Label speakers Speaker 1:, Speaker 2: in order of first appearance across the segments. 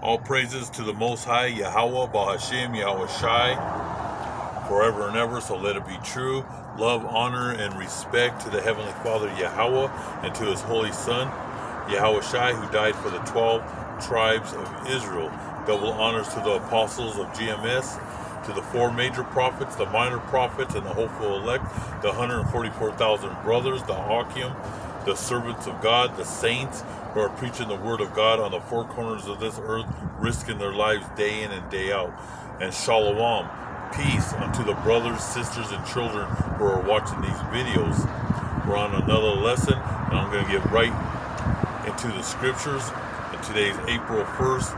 Speaker 1: All praises to the Most High, Yahweh, Bahashim, Yahweh Shai, forever and ever, so let it be true. Love, honor, and respect to the Heavenly Father, Yahweh, and to His Holy Son, Yahweh Shai, who died for the 12 tribes of Israel. Double honors to the apostles of GMS, to the 4 major prophets, the minor prophets, and the hopeful elect, the 144,000 brothers, the Akim, the servants of God, the saints who are preaching the word of God on the 4 corners of this earth, risking their lives day in and day out. And shalom, peace unto the brothers, sisters, and children who are watching these videos. We're on another lesson, and I'm going to get right into the scriptures. And today's April 1st,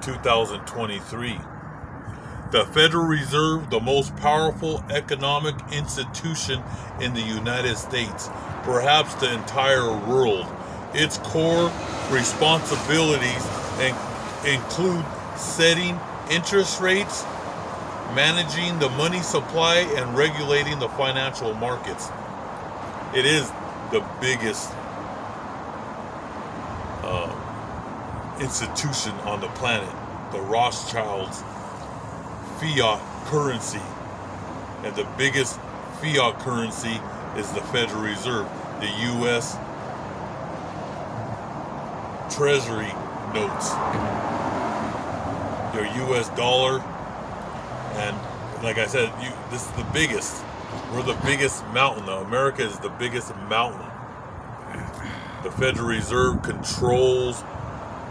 Speaker 1: 2023. The Federal Reserve, the most powerful economic institution in the United States, perhaps the entire world. Its core responsibilities include setting interest rates, managing the money supply, and regulating the financial markets. It is the biggest institution on the planet. The Rothschilds' Fiat currency, and the biggest fiat currency is the Federal Reserve, the U.S. Treasury notes, your U.S. dollar. And like I said, this is the biggest. We're the biggest mountain. America is the biggest mountain. The Federal Reserve controls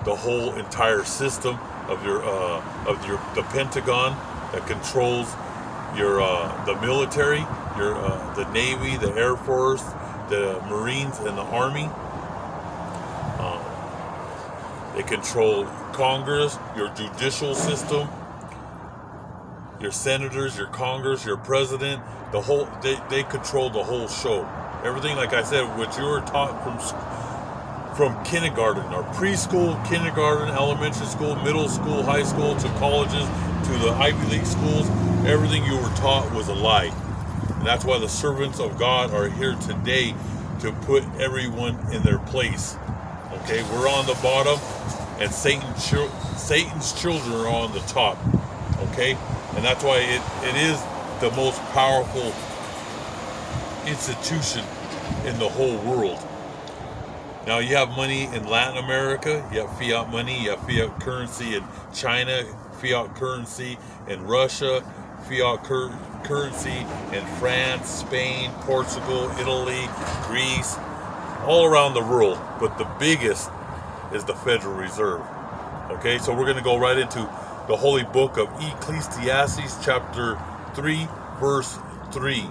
Speaker 1: the whole entire system of the Pentagon, that controls your the military, the Navy, the Air Force, the Marines, and the Army. They control Congress, your judicial system, your senators, your Congress, your president. They control the whole show. Everything, like I said, what you were taught from kindergarten, or preschool, kindergarten, elementary school, middle school, high school, to colleges, to the Ivy League schools, everything you were taught was a lie. And that's why the servants of God are here today, to put everyone in their place. Okay, we're on the bottom, and Satan's children are on the top. Okay, and that's why it is the most powerful institution in the whole world. Now, you have money in Latin America, you have fiat money, you have fiat currency in China, fiat currency in Russia, fiat currency in France, Spain, Portugal, Italy, Greece, all around the world. But the biggest is the Federal Reserve. Okay, so we're going to go right into the holy book of Ecclesiastes, chapter 3, verse 3.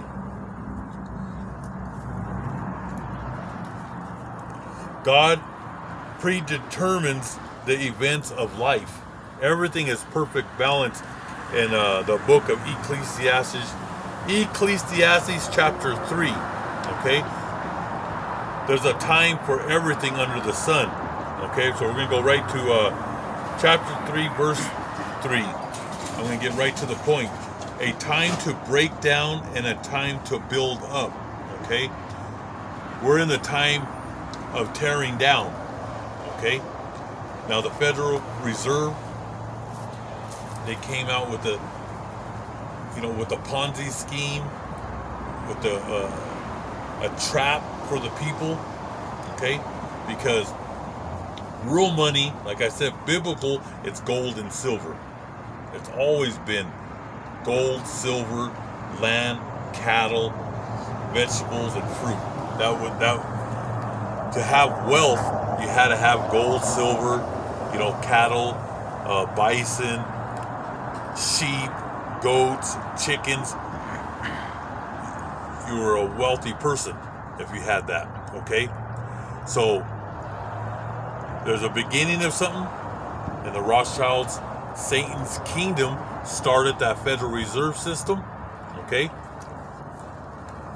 Speaker 1: God predetermines the events of life. Everything is perfect balance in the book of Ecclesiastes. Ecclesiastes chapter 3. Okay? There's a time for everything under the sun. Okay? So we're going to go right to chapter 3, verse 3. I'm going to get right to the point. A time to break down and a time to build up. Okay? We're in the time of tearing down. Okay? Now, the Federal Reserve, they came out with the Ponzi scheme, with a trap for the people. Okay? Because real money, like I said, biblical, it's gold and silver. It's always been gold, silver, land, cattle, vegetables, and fruit. To have wealth, you had to have gold, silver, cattle, bison, sheep, goats, chickens. You were a wealthy person if you had that. Okay? So there's a beginning of something, and the Rothschilds, Satan's kingdom, started that Federal Reserve system. Okay?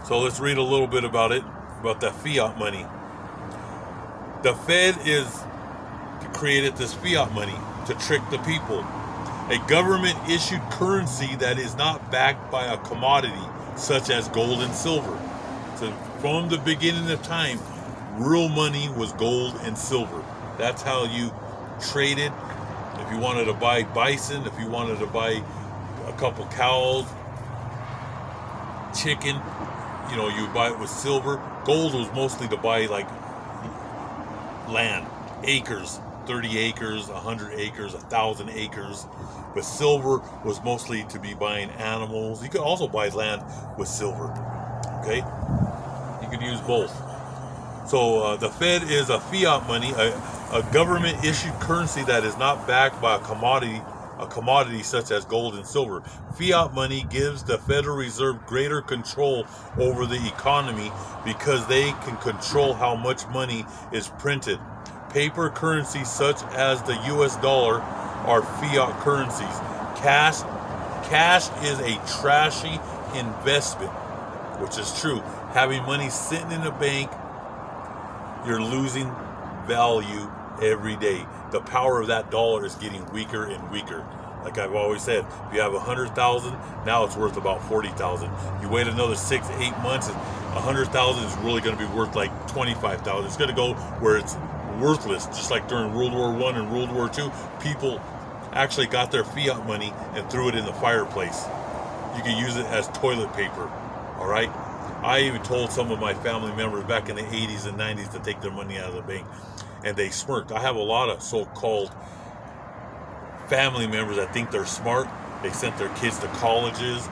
Speaker 1: So let's read a little bit about it, about that fiat money. The Fed created this fiat money to trick the people. A government-issued currency that is not backed by a commodity, such as gold and silver. So from the beginning of time, real money was gold and silver. That's how you traded If you wanted to buy bison, if you wanted to buy a couple cows, chicken, you buy it with silver. Gold was mostly to buy like land, acres, 30 acres, 100 acres, 1,000 acres. But silver was mostly to be buying animals. You could also buy land with silver. Okay? You could use both. So the Fed is a fiat money, a government-issued currency that is not backed by a commodity such as gold and silver. Fiat money gives the Federal Reserve greater control over the economy because they can control how much money is printed. Paper currencies such as the US dollar are fiat currencies. Cash is a trashy investment, which is true. Having money sitting in a bank, you're losing value every day. The power of that dollar is getting weaker and weaker. Like I've always said, if you have 100,000, now it's worth about 40,000. You wait another 6 to 8 months, 100,000 is really going to be worth like 25,000. It's going to go where it's worthless. Just like during World War I and World War II, people actually got their fiat money and threw it in the fireplace. You can use it as toilet paper. All right. I even told some of my family members back in the 80s and 90s to take their money out of the bank, and they smirked. I have a lot of so-called family members that think they're smart. They sent their kids to colleges.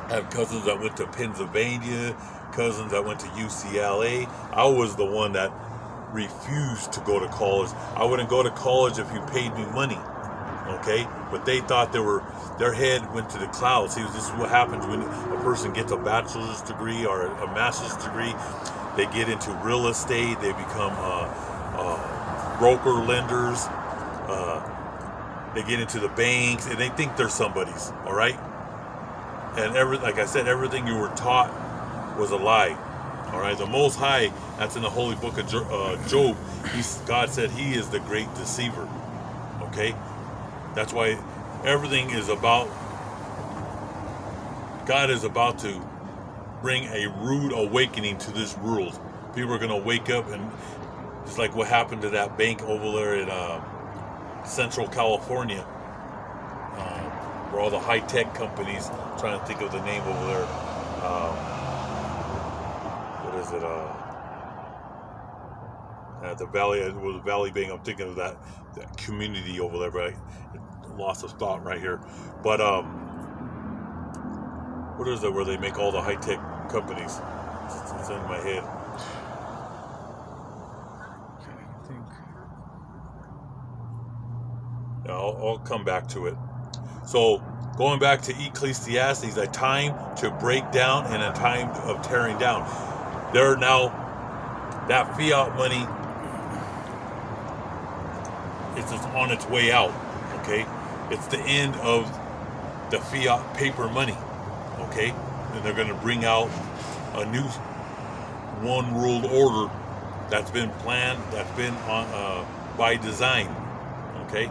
Speaker 1: I have cousins that went to Pennsylvania, cousins that went to UCLA. I was the one that refused to go to college. I wouldn't go to college if you paid me money. Okay? But they thought their head went to the clouds. See, this is what happens when a person gets a bachelor's degree or a master's degree. They get into real estate. They become broker lenders. They get into the banks, and they think they're somebody's. All right? And like I said, everything you were taught was a lie. All right? The Most High, that's in the Holy Book of Job. God said He is the great deceiver. Okay? That's why everything is about, God is about to bring a rude awakening to this world. People are going to wake up, and it's like what happened to that bank over there in Central California, where all the high-tech companies, I'm trying to think of the name over there. What is it? At the Valley, it was Valley Bank. I'm thinking of that community over there, but I lost of thought right here. But what is it where they make all the high-tech companies? It's in my head.
Speaker 2: I think.
Speaker 1: Yeah, I'll come back to it. So going back to Ecclesiastes, a time to break down and a time of tearing down. There are now, that fiat money, it's just on its way out. Okay, it's the end of the fiat paper money. Okay, and they're going to bring out a new one world order that's been planned, that's been on by design. Okay,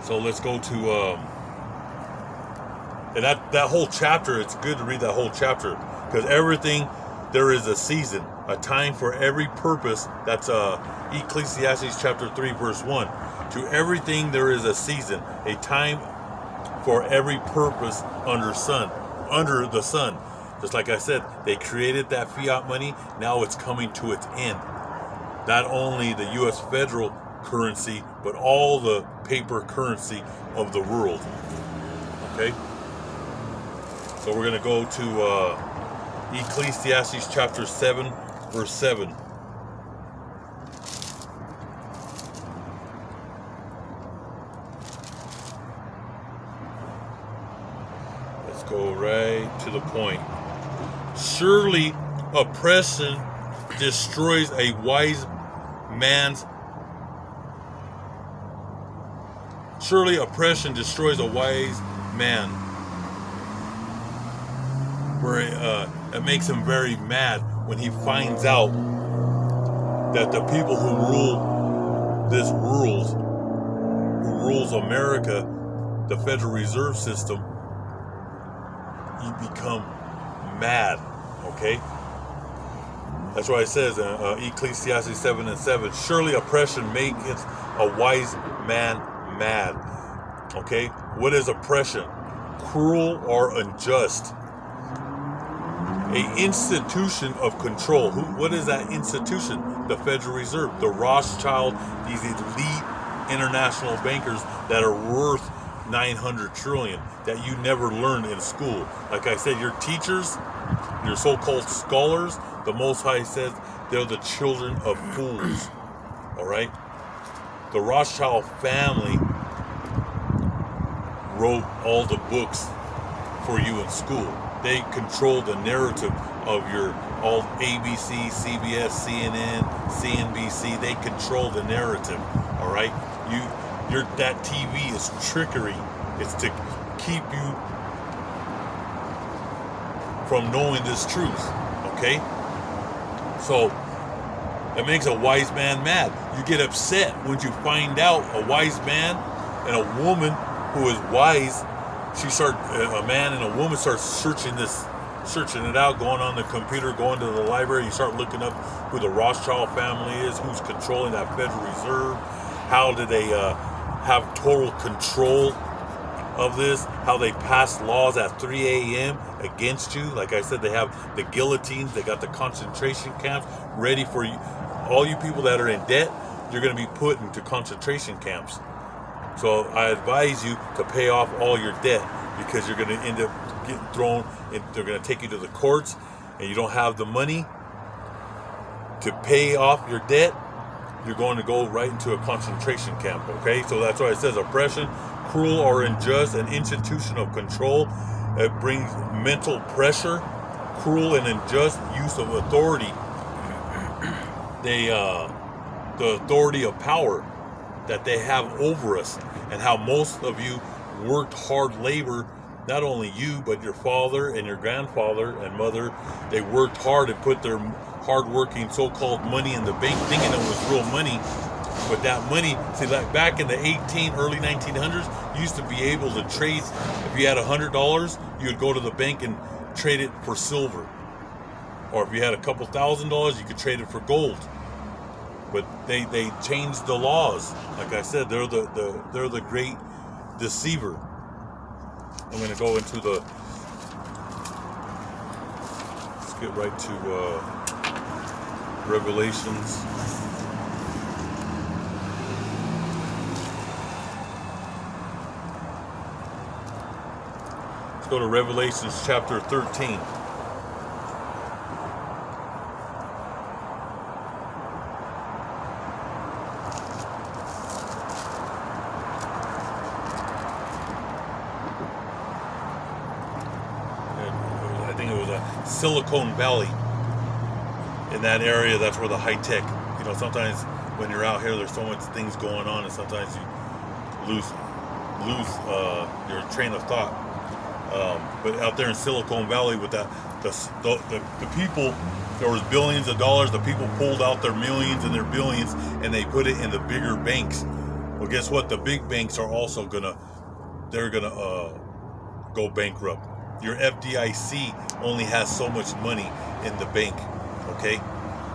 Speaker 1: so let's go to and that whole chapter. It's good to read that whole chapter, because everything, there is a season, a time for every purpose. That's Ecclesiastes chapter 3 verse 1. To everything there is a season, a time for every purpose under the sun. Just like I said, they created that fiat money. Now it's coming to its end. Not only the U.S. federal currency, but all the paper currency of the world. Okay? So we're going to go to Ecclesiastes chapter 7, verse 7. Let's go right to the point. Surely oppression destroys a wise man's man, where it makes him very mad when he finds out that the people who rule this world, who rules America, the Federal Reserve System, you become mad. Okay, That's why it says in Ecclesiastes 7:7, surely oppression maketh a wise man mad. Okay? What is oppression? Cruel or unjust. A institution of control. What is that institution? The Federal Reserve, the Rothschild, these elite international bankers that are worth 900 trillion that you never learned in school. Like I said, your teachers, your so-called scholars, the Most High says they're the children of fools. All right? The Rothschild family wrote all the books for you in school. They control the narrative of your all ABC, CBS, CNN, CNBC. They control the narrative. All right, that TV is trickery. It's to keep you from knowing this truth. Okay, so it makes a wise man mad. You get upset when you find out a wise man and a woman who is wise. A man and a woman start searching it out, going on the computer, going to the library. You start looking up who the Rothschild family is, who's controlling that Federal Reserve, how do they have total control of this, how they pass laws at 3 a.m. against you. Like I said, they have the guillotines, they got the concentration camps ready for you. All you people that are in debt, you're going to be put into concentration camps. So I advise you to pay off all your debt, because you're going to end up getting thrown in. They're going to take you to the courts, and you don't have the money to pay off your debt. You're going to go right into a concentration camp. Okay, so that's why it says oppression, cruel or unjust, an institution of control. It brings mental pressure, cruel and unjust use of authority. The authority of power that they have over us, and how most of you worked hard labor, not only you, but your father and your grandfather and mother. They worked hard and put their hard-working so-called money in the bank, thinking it was real money. But that money, see, like back in the early 1900s, you used to be able to trade. If you had $100, you would go to the bank and trade it for silver. Or if you had a couple $1,000s, you could trade it for gold. But they changed the laws. Like I said, they're the great deceiver. I'm going to go into let's get right to Revelations. Let's go to Revelations chapter 13. Silicon Valley, in that area, that's where the high tech, sometimes when you're out here, there's so much things going on, and sometimes you lose your train of thought. But out there in Silicon Valley, with the people, there was billions of dollars. The people pulled out their millions and their billions, and they put it in the bigger banks. Well, guess what? The big banks are also gonna go bankrupt. Your FDIC only has so much money in the bank, okay?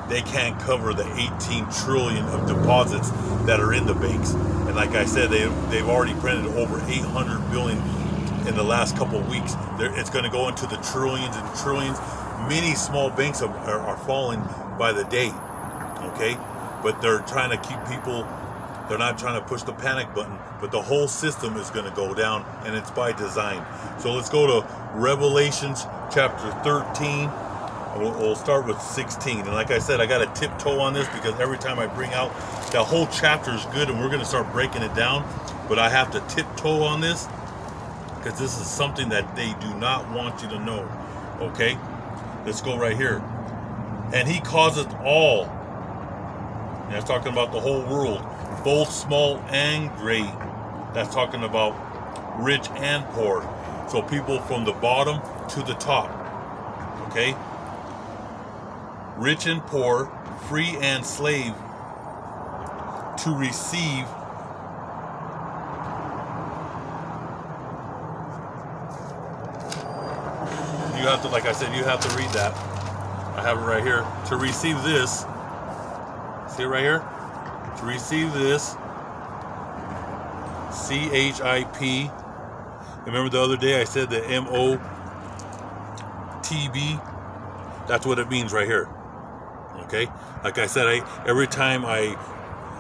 Speaker 1: They can't cover the 18 trillion of deposits that are in the banks. And like I said, they've already printed over 800 billion in the last couple of weeks. It's going to go into the trillions and trillions. Many small banks are falling by the day, okay? But they're trying to keep people. They're not trying to push the panic button, but the whole system is going to go down, and it's by design. So let's go to Revelations chapter 13. We'll start with 16. And like I said, I got to tiptoe on this, because every time I bring out, that whole chapter is good, and we're going to start breaking it down. But I have to tiptoe on this, because this is something that they do not want you to know. Okay? Let's go right here. And he causeth all, and that's talking about the whole world, both small and great. That's talking about rich and poor. So people from the bottom to the top. Okay? Rich and poor, free and slave, to receive you have to, like I said, you have to read that. I have it right here. To receive this, see it right here? To receive this, CHIP. Remember the other day I said the MOTB? That's what it means right here. Okay? Like I said, every time I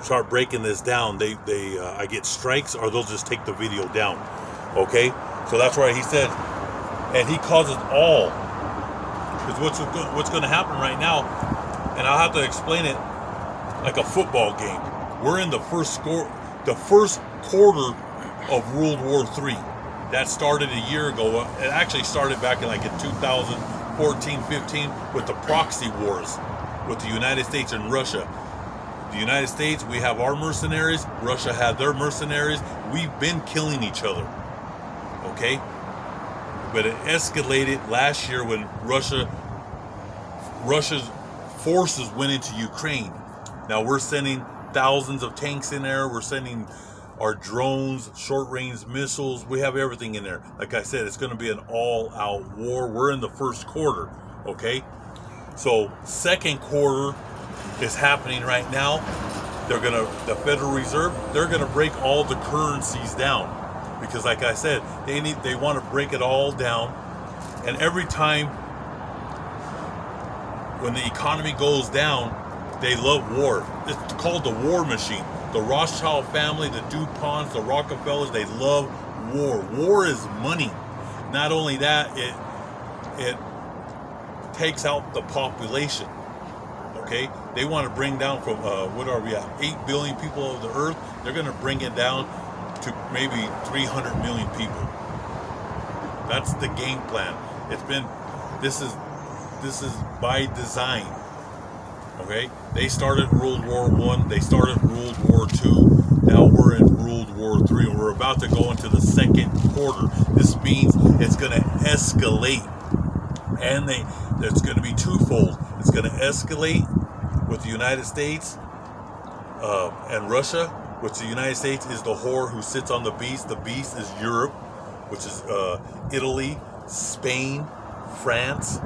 Speaker 1: start breaking this down, I get strikes, or they'll just take the video down. Okay? So that's why he said, and he causes all. Because what's going to happen right now, and I'll have to explain it like a football game. We're in the first quarter of World War III. That started a year ago. It actually started back in 2014, 15 with the proxy wars with the United States and Russia. The United States, we have our mercenaries. Russia had their mercenaries. We've been killing each other. Okay? But it escalated last year when Russia's forces went into Ukraine. Now we're sending thousands of tanks in there. We're sending our drones, short-range missiles. We have everything in there. Like I said, it's going to be an all-out war. We're in the first quarter, okay? So second quarter is happening right now. The Federal Reserve, they're going to break all the currencies down. Because like I said, they want to break it all down. And every time when the economy goes down, they love war. It's called the war machine. The Rothschild family, the DuPonts, the Rockefellers, they love war. War is money. Not only that, it takes out the population. Okay? They want to bring down from, what are we at? 8 billion people of the earth. They're going to bring it down to maybe 300 million people. That's the game plan. This is by design. Okay? They started World War I. They started World War II. Now we're in World War III, and we're about to go into the second quarter. This means it's going to escalate, and it's going to be twofold. It's going to escalate with the United States and Russia, which the United States is the whore who sits on the beast. The beast is Europe, which is Italy, Spain, France,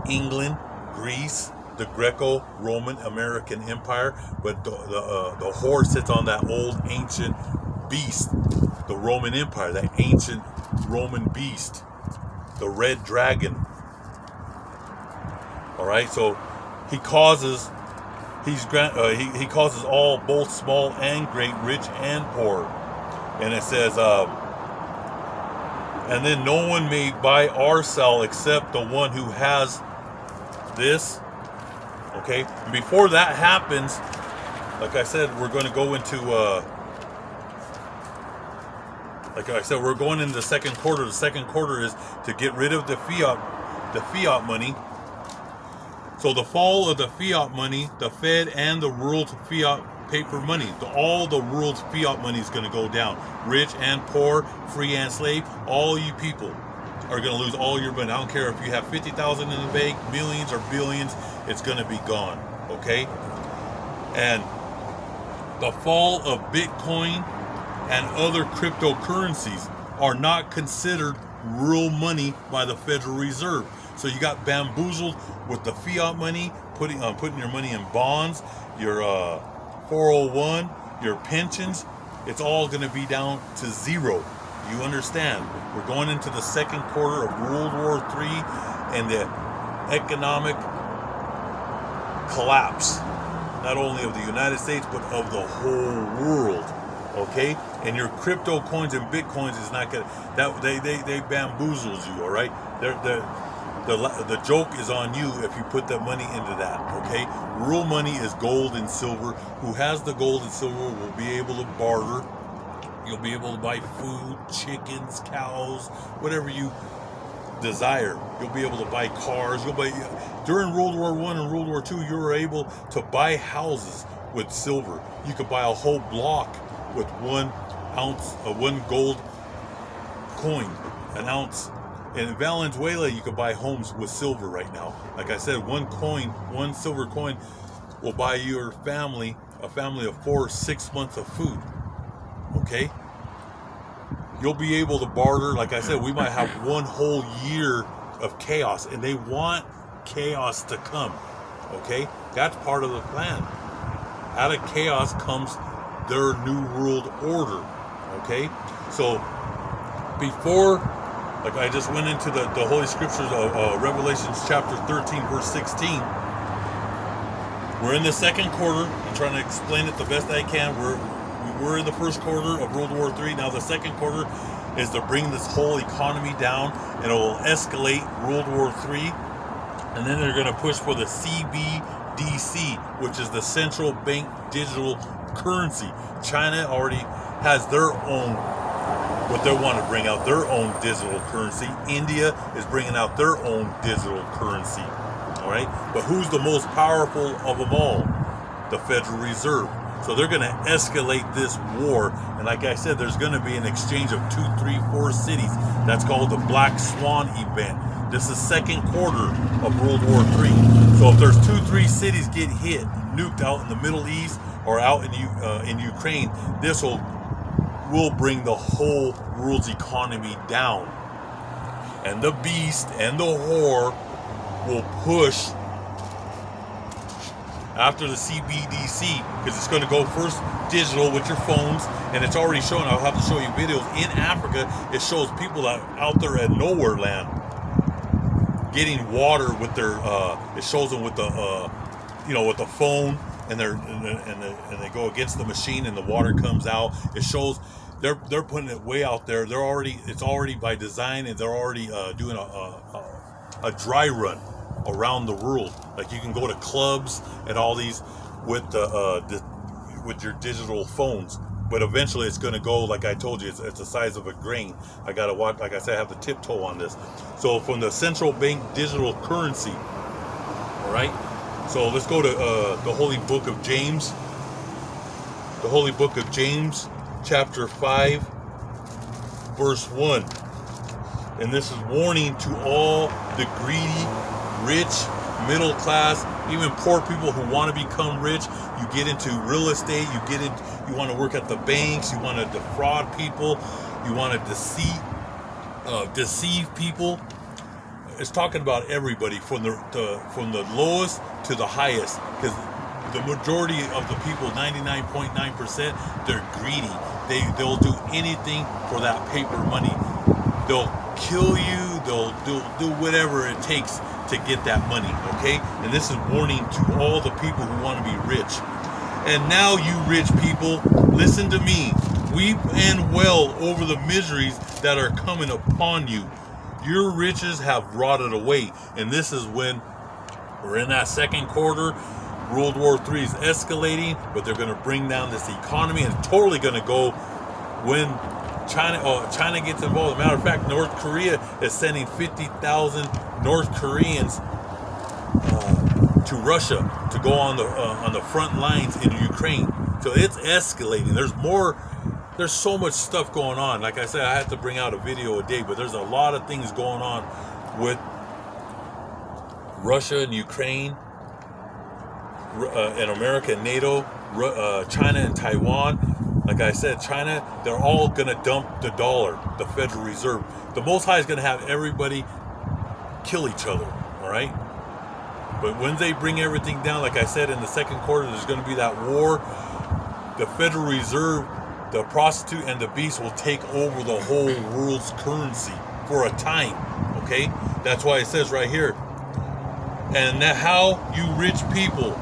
Speaker 1: England, Greece, the Greco-Roman American Empire, but the whore sits on that old ancient beast, the Roman Empire, that ancient Roman beast, the red dragon. All right, so he causes all, both small and great, rich and poor, and it says, and then no one may buy or sell except the one who has this. Okay, before that happens, like I said, we're going to go into we're going into the second quarter. The second quarter is to get rid of the fiat money. So the fall of the fiat money, the Fed and the world's fiat paper money, all the world's fiat money is going to go down. Rich and poor, free and slave, all you people are going to lose all your money. I don't care if you have 50,000 in the bank, millions or billions, it's going to be gone. Okay? And the fall of Bitcoin and other cryptocurrencies are not considered real money by the Federal Reserve. So you got bamboozled with the fiat money, putting your money in bonds, your 401, your pensions. It's all going to be down to zero. You understand? We're going into the second quarter of World War III and the economic collapse, not only of the United States, but of the whole world. Okay? And your crypto coins and bitcoins is not going to, they bamboozles you, all right? The joke is on you if you put that money into that, okay? Real money is gold and silver. Who has the gold and silver will be able to barter. You'll be able to buy food, chickens, cows, whatever you desire. You'll be able to buy cars. During World War I and World War II, you were able to buy houses with silver. You could buy a whole block with 1 ounce of 1 gold coin, an ounce. In Venezuela, you could buy homes with silver right now. Like I said, 1 silver coin will buy your family, a family of 4 or 6 months of food. Okay? You'll be able to barter. Like I said, we might have 1 whole year of chaos, and they want chaos to come. Okay? That's part of the plan. Out of chaos comes their new world order. Okay? So before, like I just went into the Holy Scriptures of Revelations chapter 13, verse 16. We're in the second quarter. I'm trying to explain it the best I can. We were in the first quarter of World War III. Now the second quarter is to bring this whole economy down, and it will escalate World War III. And then they're going to push for the CBDC, which is the central bank digital currency. China already has their own, what they want to bring out, their own digital currency. India is bringing out their own digital currency. All right, but who's the most powerful of them all? The Federal Reserve. So they're going to escalate this war, and like I said, there's going to be an exchange of 2, 3, 4 cities. That's called the Black Swan event. This is second quarter of World War III. So if there's 2, 3 cities get hit, nuked out in the Middle East or out in Ukraine, this will bring the whole world's economy down, and the beast and the whore will push after the CBDC, because it's going to go first digital with your phones, and it's already showing. I'll have to show you videos in Africa. It shows people out there at nowhere land getting water with their. It shows them with the, with the phone, and they go against the machine, and the water comes out. It shows they're putting it way out there. It's already by design, and they're already doing a dry run around the world. Like you can go to clubs and all these with with your digital phones, but eventually it's going to go, like I told you, it's the size of a grain. I gotta watch, like I said, I have to tiptoe on this. So from the central bank digital currency, all right, so let's go to the Holy Book of James, the Holy Book of James chapter 5 verse 1. And this is warning to all the greedy, rich, middle class, even poor people who want to become rich. You get into real estate, you want to work at the banks, you want to defraud people, you want to deceive people. It's talking about everybody from the lowest to the highest, because the majority of the people, 99.9%, they're greedy. They'll do anything for that paper money. They'll kill you, they'll do whatever it takes to get that money, okay? And this is warning to all the people who want to be rich. And now, you rich people, listen to me. Weep and wail over the miseries that are coming upon you. Your riches have rotted away. And this is when we're in that second quarter. World War III is escalating, but they're going to bring down this economy, and it's totally going to go when China gets involved. As a matter of fact, North Korea is sending 50,000 North Koreans to Russia to go on the front lines in Ukraine. So it's escalating. There's so much stuff going on. Like I said, I have to bring out a video a day, but there's a lot of things going on with Russia and Ukraine, and America and NATO, China and Taiwan. Like I said, China, they're all going to dump the dollar, the Federal Reserve. The Most High is going to have everybody kill each other, all right? But when they bring everything down, like I said, in the second quarter, there's going to be that war. The Federal Reserve, the prostitute, and the beast will take over the whole world's currency for a time, okay? That's why it says right here, and now you rich people,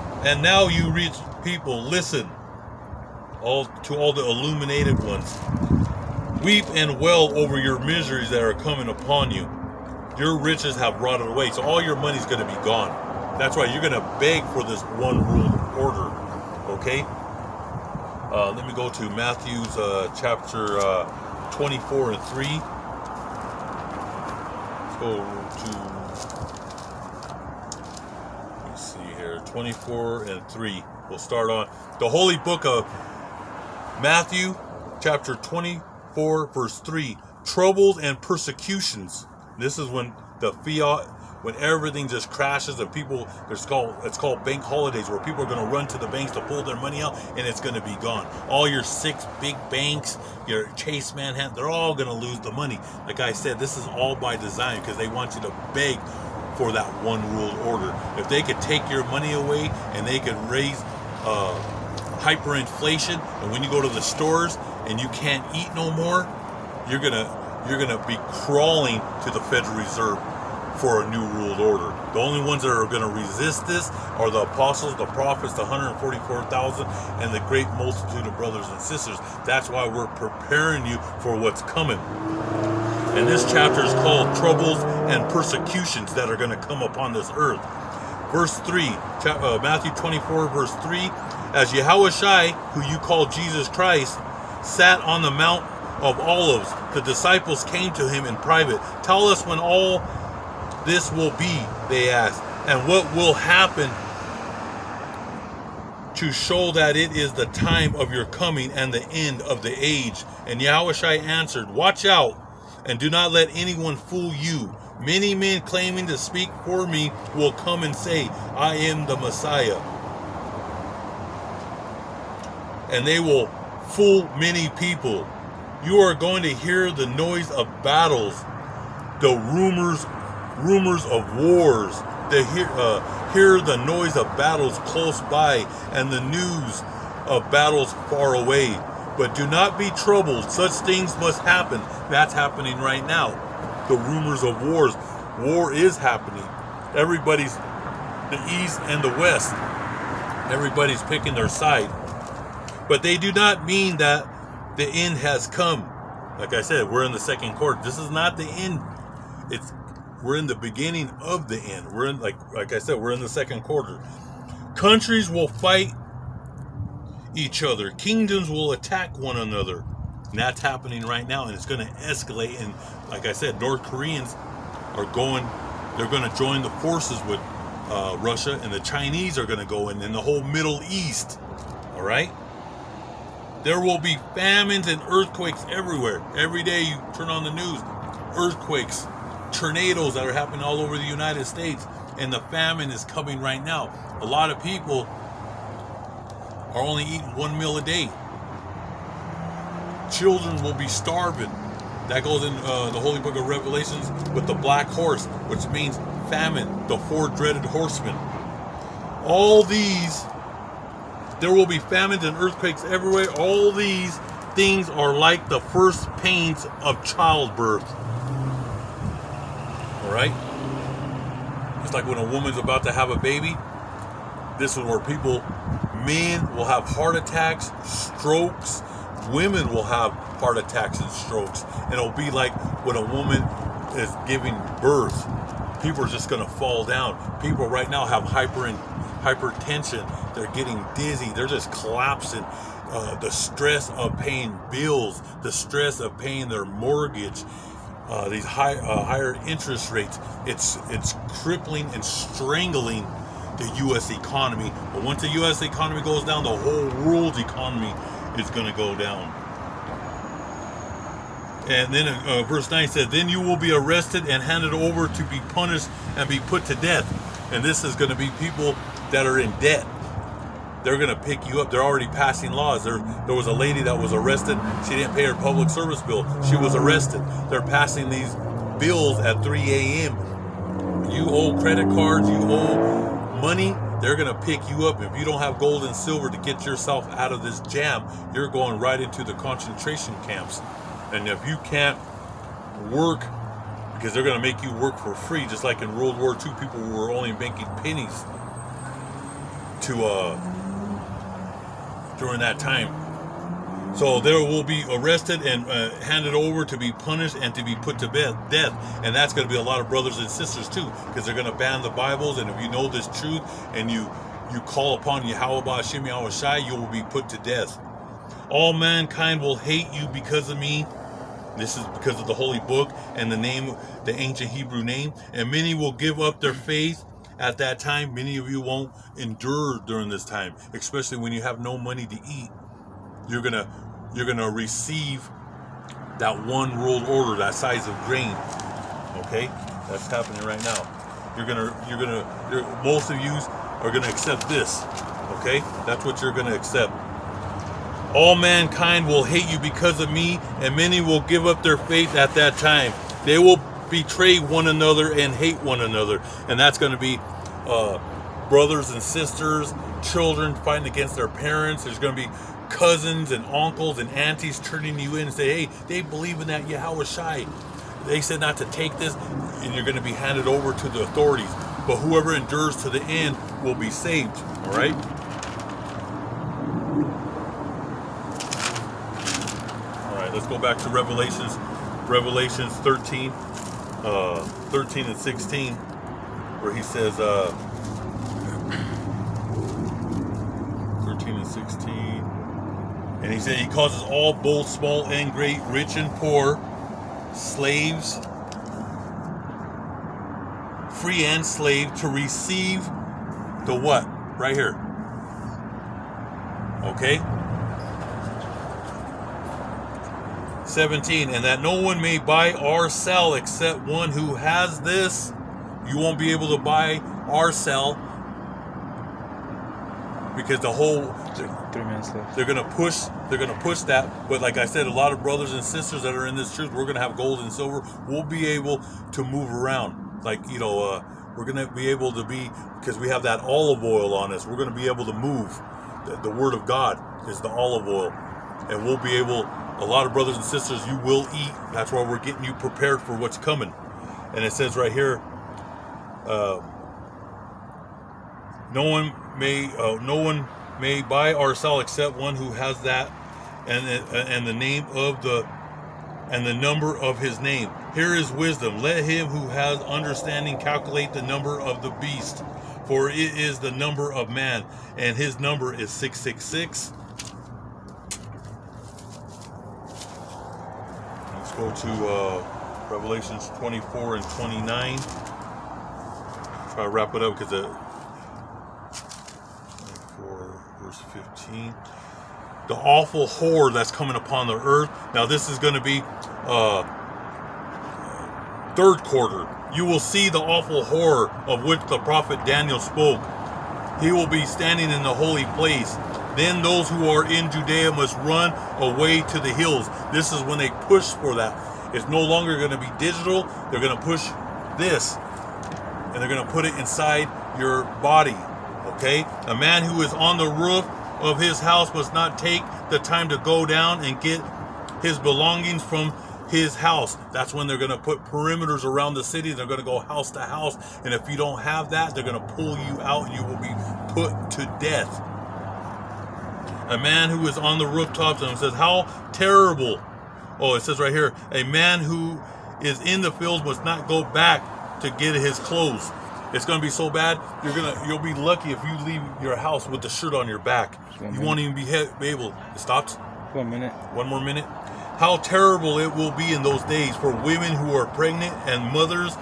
Speaker 1: listen, all the illuminated ones. Weep and wail over your miseries that are coming upon you. Your riches have rotted away, so all your money's going to be gone. That's why you're going to beg for this one world order, okay? Let me go to Matthew's chapter 24 and 3. Let's go to 24 and 3. We'll start on the Holy Book of Matthew, chapter 24, verse 3. Troubles and persecutions. This is when the Fiat, when everything just crashes and people, it's called bank holidays, where people are going to run to the banks to pull their money out, and it's going to be gone. All your 6 big banks, your Chase Manhattan, they're all going to lose the money. Like I said, this is all by design, because they want you to beg for that one world order. If they could take your money away and they could raise hyperinflation, and when you go to the stores and you can't eat no more, you're gonna be crawling to the Federal Reserve for a new world order. The only ones that are going to resist this are the apostles, the prophets, the 144,000, and the great multitude of brothers and sisters. That's why we're preparing you for what's coming. And this chapter is called Troubles and Persecutions that are going to come upon this earth. Verse 3, Matthew 24, verse 3, as Yahushua, who you call Jesus Christ, sat on the Mount of Olives, the disciples came to him in private. Tell us when all this will be, they asked, and what will happen to show that it is the time of your coming and the end of the age. And Yahushua answered, watch out and do not let anyone fool you. Many men claiming to speak for me will come and say, I am the Messiah. And they will fool many people. You are going to hear the noise of battles, the rumors of wars. They hear the noise of battles close by and the news of battles far away. But do not be troubled. Such things must happen. That's happening right now. The rumors of wars. War is happening. Everybody's, the East and the West, everybody's picking their side. But they do not mean that the end has come. Like I said, we're in the second quarter. This is not the end. We're in the beginning of the end. We're in, like I said, we're in the second quarter. Countries will fight each other. Kingdoms will attack one another. And that's happening right now, and it's going to escalate. And like I said, North Koreans they're going to join the forces with Russia, and the Chinese are going to go in, and the whole Middle East. All right? There will be famines and earthquakes everywhere. Every day you turn on the news, earthquakes, tornadoes that are happening all over the United States, and the famine is coming right now. A lot of people are only eating one meal a day. Children will be starving. That goes in the Holy Book of Revelations with the black horse, which means famine, the four dreaded horsemen. All these, there will be famines and earthquakes everywhere. All these things are like the first pains of childbirth. All right? It's like when a woman's about to have a baby. This is where men will have heart attacks, strokes. Women will have heart attacks and strokes. And it'll be like when a woman is giving birth. People are just going to fall down. People right now have hypertension. They're getting dizzy. They're just collapsing. The stress of paying bills, the stress of paying their mortgage, these higher interest rates. It's crippling and strangling the U.S. economy. But once the U.S. economy goes down, the whole world's economy is going to go down. And then verse 9 says, then you will be arrested and handed over to be punished and be put to death. And this is going to be people that are in debt. They're going to pick you up. They're already passing laws. There was a lady that was arrested. She didn't pay her public service bill. She was arrested. They're passing these bills at 3 a.m. You owe credit cards. You owe money. They're going to pick you up. If you don't have gold and silver to get yourself out of this jam, you're going right into the concentration camps. And if you can't work, because they're going to make you work for free, just like in World War II, people were only making pennies during that time. So they will be arrested and handed over to be punished and to be put to death. And that's going to be a lot of brothers and sisters too, because they're going to ban the Bibles. And if you know this truth and you call upon Yahweh Ba'Hashem Yahushai, you will be put to death. All mankind will hate you because of me. This is because of the holy book and the name, the ancient Hebrew name. And many will give up their faith at that time. Many of you won't endure during this time, especially when you have no money to eat. You're gonna receive that one world order, that size of grain. Okay, that's happening right now. Most of you are gonna accept this. Okay, that's what you're gonna accept. All mankind will hate you because of me, and many will give up their faith at that time. They will betray one another and hate one another. And that's going to be brothers and sisters, children fighting against their parents. There's going to be cousins and uncles and aunties turning you in and say, hey, they believe in that Yahweh Shai. They said not to take this, and you're going to be handed over to the authorities. But whoever endures to the end will be saved. All right? All right, let's go back to Revelations 13, 13 and 16, where he says, 13 and 16, and he said, he causes all, both small and great, rich and poor, slaves, free and slave, to receive the what? Right here. Okay? 17, and that no one may buy or sell except one who has this. You won't be able to buy or sell because the whole
Speaker 2: 3 minutes left.
Speaker 1: they're gonna push that. But like I said, a lot of brothers and sisters that are in this truth, we're gonna have gold and silver. We'll be able to move around. Like, you know, we're gonna be able to be, because we have that olive oil on us, we're gonna be able to move. The word of God is the olive oil, and we'll be able. A lot of brothers and sisters, you will eat. That's why we're getting you prepared for what's coming. And it says right here, no one may buy or sell except one who has that, and the name of and the number of his name. Here is wisdom. Let him who has understanding calculate the number of the beast, for it is the number of man, and his number is 666. Let's go to Revelations 24 and 29. Try to wrap it up because 24 verse 15. The awful horror that's coming upon the earth. Now this is going to be third quarter. You will see the awful horror of which the prophet Daniel spoke. He will be standing in the holy place. Then those who are in Judea must run away to the hills. This is when they push for that. It's no longer going to be digital. They're going to push this, and they're going to put it inside your body. Okay? A man who is on the roof of his house must not take the time to go down and get his belongings from his house. That's when they're going to put perimeters around the city. They're going to go house to house. And if you don't have that, they're going to pull you out and you will be put to death. A man who is on the rooftops, and it says, how terrible. Oh, it says right here, a man who is in the fields must not go back to get his clothes. It's going to be so bad, you'll be lucky if you leave your house with the shirt on your back. You won't even be able. It stops.
Speaker 2: 1 minute.
Speaker 1: One more minute. How terrible it will be in those days for women who are pregnant and mothers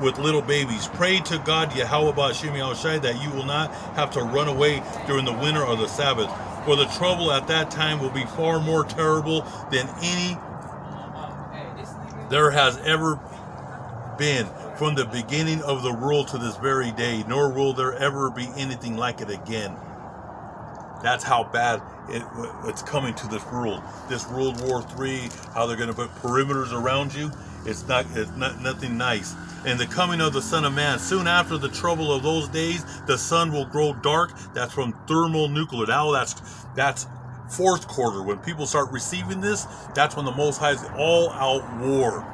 Speaker 1: with little babies. Pray to God, Yahweh Ba'Shem Yahushai, that you will not have to run away during the winter or the Sabbath. For the trouble at that time will be far more terrible than any there has ever been from the beginning of the world to this very day, nor will there ever be anything like it again. That's how bad it's coming to this world. This World War III, how they're going to put perimeters around you. It's not nothing nice. And the coming of the Son of Man. Soon after the trouble of those days, the sun will grow dark. That's from thermonuclear. Now that's fourth quarter. When people start receiving this, that's when the Most High is all out war.